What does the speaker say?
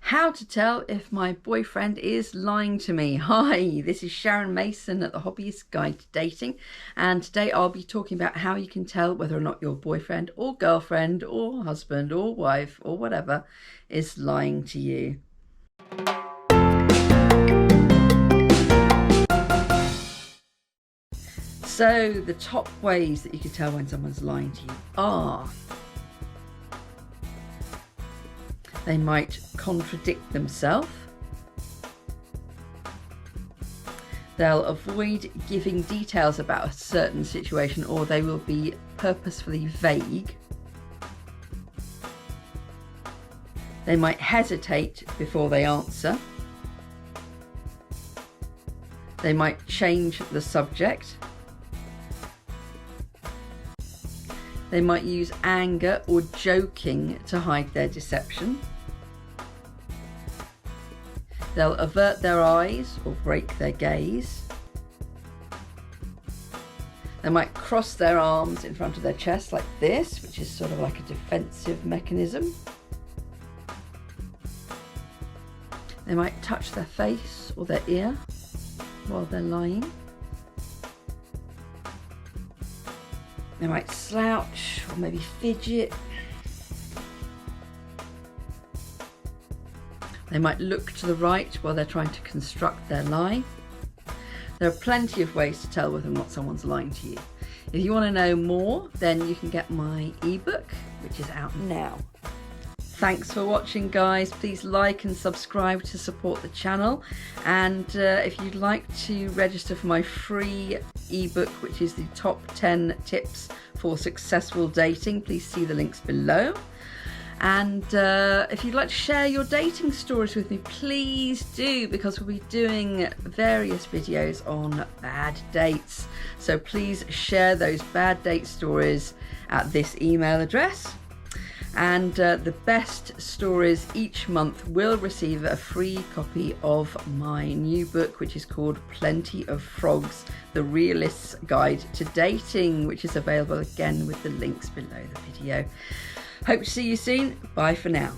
How to tell if my boyfriend is lying to me. Hi, this is Sharon Mason at the Hobbyist Guide to Dating, and today I'll be talking about how you can tell whether or not your boyfriend or girlfriend or husband or wife or whatever is lying to you. So the top ways that you can tell when someone's lying to you are: they might contradict themselves. They'll avoid giving details about a certain situation, or they will be purposefully vague. They might hesitate before they answer. They might change the subject. They might use anger or joking to hide their deception. They'll avert their eyes or break their gaze. They might cross their arms in front of their chest like this, which is sort of like a defensive mechanism. They might touch their face or their ear while they're lying. They might slouch or maybe fidget. They might look to the right while they're trying to construct their lie. There are plenty of ways to tell whether or not someone's lying to you. If you want to know more, then you can get my ebook, which is out now. Thanks for watching, guys. Please like and subscribe to support the channel. And if you'd like to register for my free ebook, which is the top 10 tips for successful dating, please see the links below. And if you'd like to share your dating stories with me, please do, because we'll be doing various videos on bad dates. So please share those bad date stories at this email address. And the best stories each month will receive a free copy of my new book, which is called Plenty of Frogs, The Realist's Guide to Dating, which is available again with the links below the video. Hope to see you soon. Bye for now.